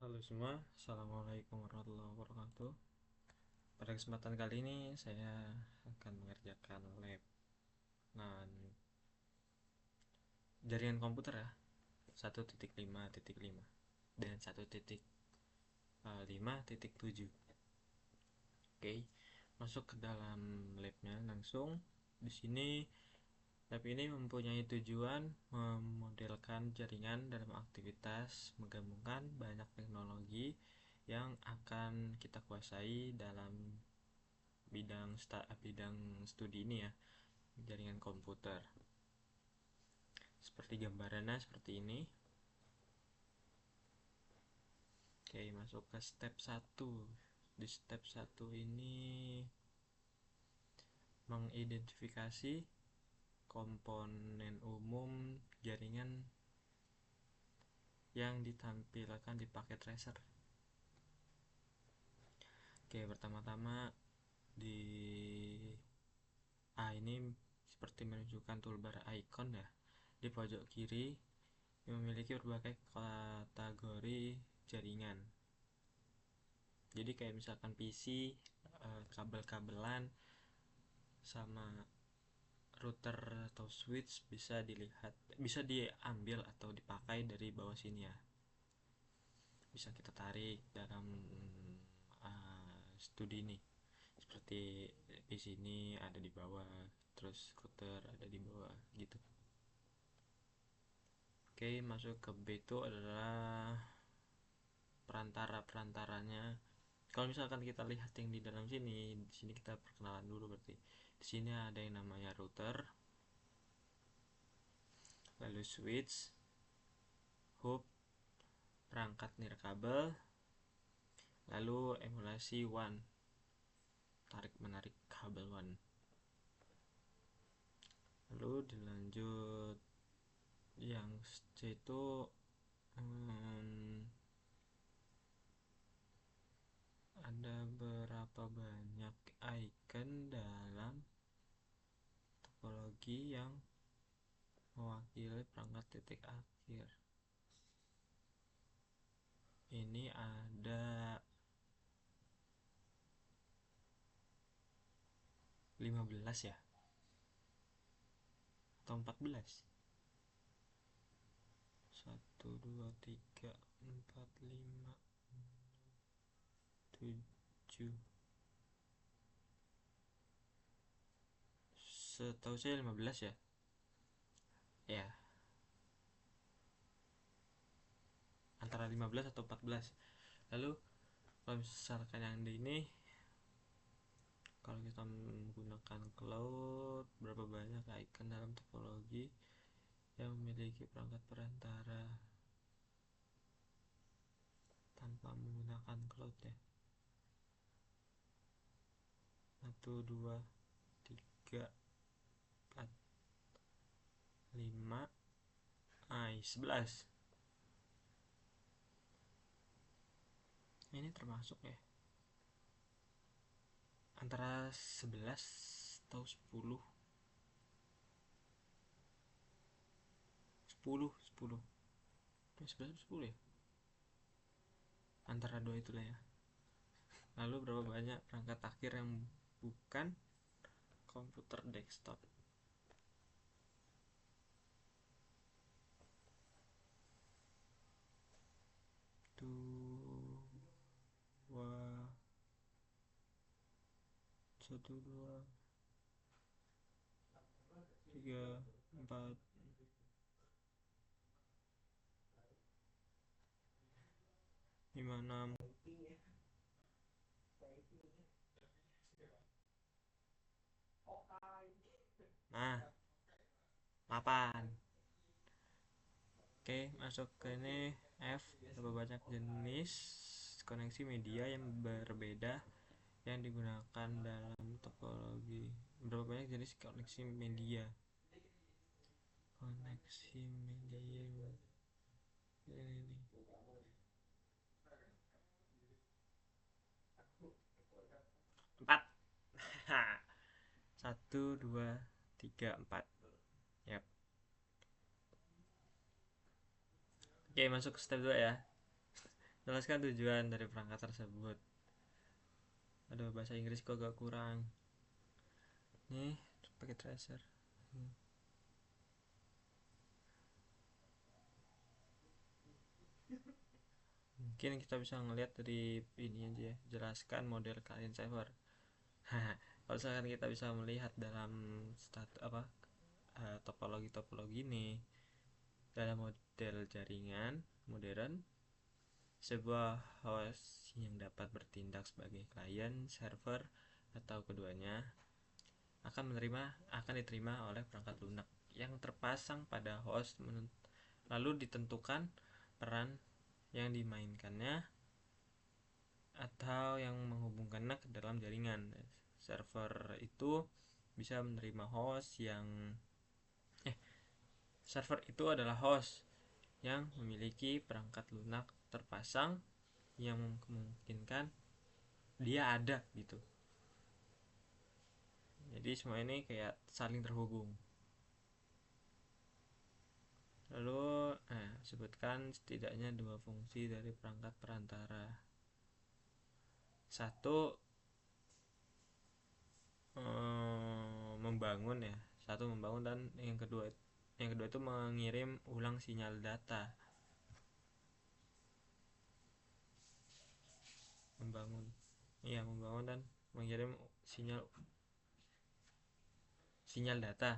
Halo semua, Assalamualaikum warahmatullahi wabarakatuh. Pada kesempatan kali ini saya akan mengerjakan lab nah, jaringan komputer ya 1.5.5 dan 1.5.7. Oke, masuk ke dalam labnya langsung. Di sini lab ini mempunyai tujuan memodelkan jaringan dalam aktivitas menggabungkan banyak teknologi yang akan kita kuasai dalam bidang studi ini ya, jaringan komputer. Seperti gambarannya seperti ini. Oke, masuk ke step 1. Di step 1 ini mengidentifikasi komponen umum jaringan yang ditampilkan di paket tracer. Oke, pertama-tama di ini seperti menunjukkan toolbar icon ya. Di pojok kiri memiliki berbagai kategori jaringan. Jadi kayak misalkan PC, kabel-kabelan, sama router atau switch bisa dilihat, bisa diambil atau dipakai dari bawah sini ya. Bisa kita tarik dalam studi ini. Seperti di sini ada di bawah, terus router ada di bawah gitu. Oke, masuk ke B itu adalah perantara-perantaranya. Kalau misalkan kita lihat yang di dalam sini, di sini kita perkenalan dulu berarti. Di sini ada yang namanya router, lalu switch, hub, perangkat nirkabel, lalu emulasi WAN, tarik menarik kabel WAN. Lalu dilanjut yang C itu ada berapa banyak icon dalam topologi yang mewakili perangkat titik akhir. Ini ada 15 ya, atau 14. 1, 2, 3, 4, 5, 7. Setahu saya 15 ya. Ya, antara 15 atau 14. Lalu kalau misalkan yang di ini, kalau kita menggunakan cloud, berapa banyak icon dalam topologi yang memiliki perangkat perantara tanpa menggunakan cloud ya. 1, 2, 3, 4, 5, 11. Ini termasuk ya, antara 11 atau 10. 10 10 11 atau 10 ya, antara dua itulah ya. Lalu berapa banyak perangkat akhir yang bukan komputer desktop? Dua, 1, 2, 3, 4, 5, 6. Nah, 8. Oke, masuk ke ini F. Berapa banyak jenis koneksi media yang berbeda yang digunakan dalam topologi? Berapa banyak jenis koneksi media? Koneksi media ini 4. 1, 2, 3, 4. Yap. Oke, masuk ke step 2 ya. Jelaskan tujuan dari perangkat tersebut. Aduh, bahasa Inggris kok agak kurang. Nih, pakai tracer. Mungkin kita bisa ngelihat dari ini aja ya, jelaskan model client server. Kalau misalkan kita bisa melihat dalam topologi ini dalam model jaringan modern, sebuah host yang dapat bertindak sebagai klien, server, atau keduanya akan diterima oleh perangkat lunak yang terpasang pada host, lalu ditentukan peran yang dimainkannya atau yang menghubungkannya ke dalam jaringan. Server itu bisa menerima host yang server itu adalah host yang memiliki perangkat lunak terpasang yang memungkinkan dia ada gitu. Jadi semua ini kayak saling terhubung. Lalu sebutkan setidaknya dua fungsi dari perangkat perantara. Satu, membangun ya. Satu membangun, dan yang kedua itu mengirim ulang sinyal data. Membangun dan mengirim sinyal data.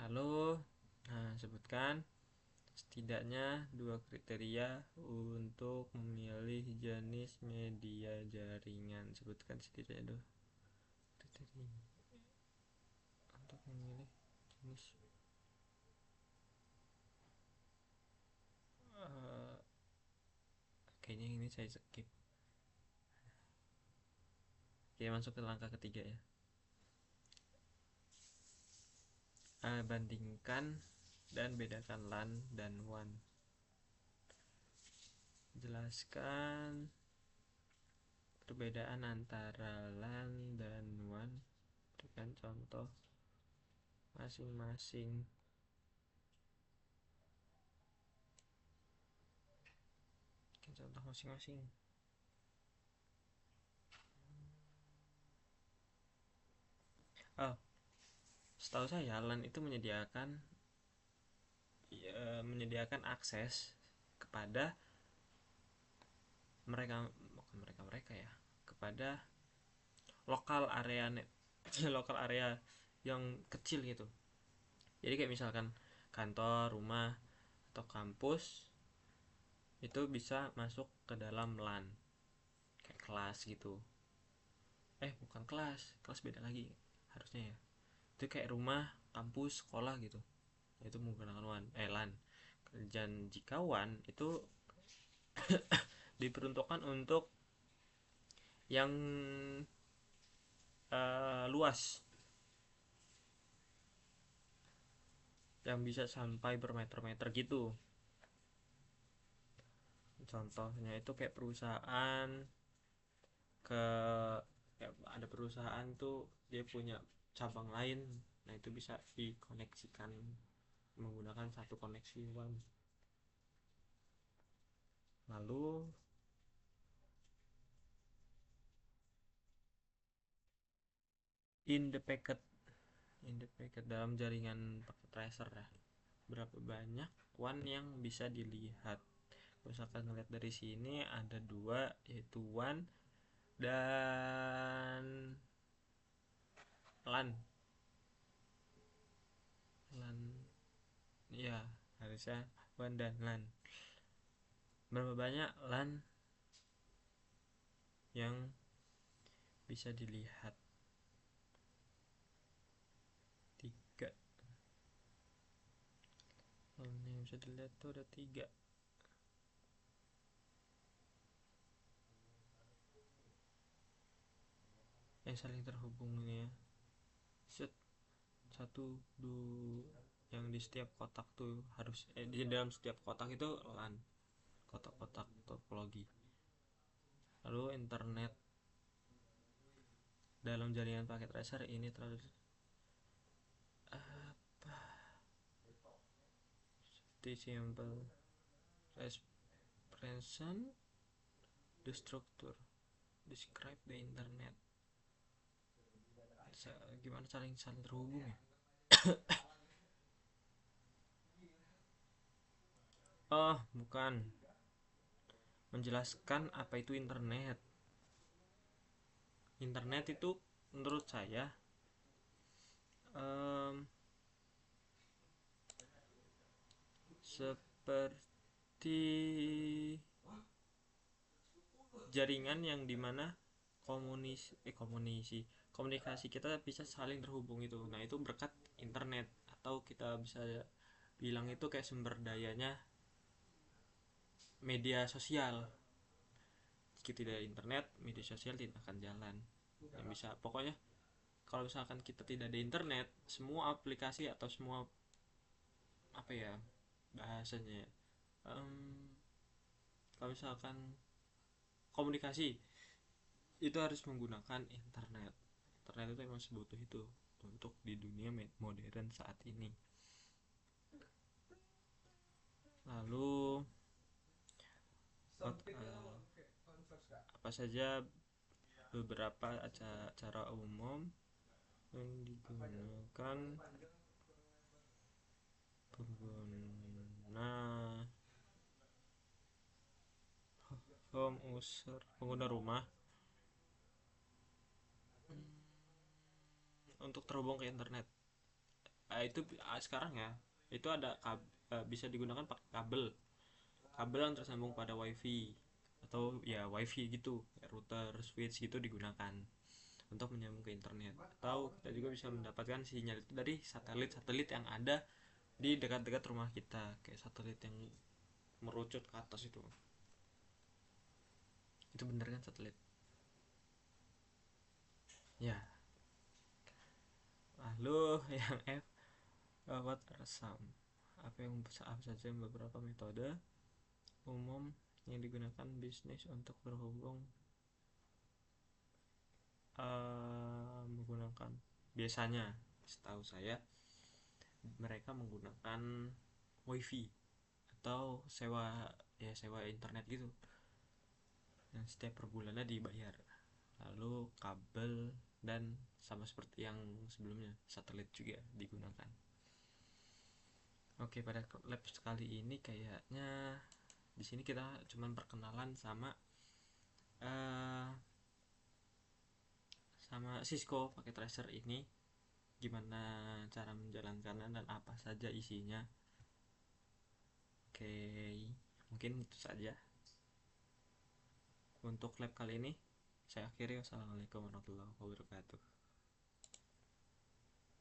Lalu sebutkan setidaknya dua kriteria untuk memilih jenis media jaringan. Sebutkan setidaknya dua kriteria untuk memilih jenis. Kayaknya ini saya skip. Oke, masuk ke langkah ketiga ya. Bandingkan dan bedakan LAN dan WAN. Jelaskan perbedaan antara LAN dan WAN. Berikan contoh masing-masing. Setahu saya LAN itu menyediakan akses kepada mereka ya, kepada lokal area lokal area yang kecil gitu. Jadi kayak misalkan kantor, rumah, atau kampus itu bisa masuk ke dalam LAN, kayak kelas gitu. Bukan kelas beda lagi harusnya ya. Itu kayak rumah, kampus, sekolah gitu. Itu menggunakan LAN. Dan jika WAN itu diperuntukkan untuk yang luas, yang bisa sampai bermeter-meter gitu. Contohnya itu kayak perusahaan, ada perusahaan tuh dia punya cabang lain, nah itu bisa dikoneksikan menggunakan satu koneksi WAN. Lalu in the packet dalam jaringan packet tracer ya, berapa banyak WAN yang bisa dilihat. Misalkan ngeliat dari sini ada dua, yaitu WAN dan LAN ya, harusnya WAN dan LAN. Berapa banyak LAN yang bisa dilihat? 3. LAN yang bisa dilihat tuh ada 3. Yang saling terhubung ini ya. Satu, yang di setiap kotak tuh harus di dalam setiap kotak itu LAN, kotak-kotak topologi. Lalu internet dalam jaringan paket tracer ini terlalu seperti simple Expression the structure describe the internet. Gimana cara saling terhubung ya? Oh, bukan. Menjelaskan apa itu internet. Internet itu menurut saya seperti jaringan yang dimana komunikasi kita bisa saling terhubung itu. Nah, itu berkat internet, atau kita bisa bilang itu kayak sumber dayanya media sosial. Jika tidak ada internet, media sosial tidak akan jalan. Yang bisa pokoknya kalau misalkan kita tidak ada internet, semua aplikasi atau semua apa ya bahasanya, kalau misalkan komunikasi itu harus menggunakan internet. Internet itu emang sebutuh itu untuk di dunia modern saat ini. Lalu apa saja beberapa cara umum yang digunakan pengguna rumah untuk terhubung ke internet. Itu sekarang ya, itu ada bisa digunakan pakai kabel yang tersambung pada wifi, atau ya wifi gitu, router, switch gitu digunakan untuk menyambung ke internet. Atau kita juga bisa mendapatkan sinyal itu dari satelit yang ada di dekat-dekat rumah kita, kayak satelit yang merucut ke atas itu bener kan satelit ya. Lalu yang F, what are some, apa saja beberapa metode umum yang digunakan bisnis untuk berhubung menggunakan, biasanya setahu saya mereka menggunakan wifi atau sewa internet gitu, yang setiap per bulannya dibayar. Lalu kabel, dan sama seperti yang sebelumnya satelit juga digunakan. Oke, pada lab kali ini kayaknya di sini kita cuman perkenalan sama Cisco pakai tracer ini, gimana cara menjalankannya dan apa saja isinya. Oke, mungkin itu saja untuk lab kali ini. Saya akhiri. Wassalamualaikum warahmatullahi wabarakatuh.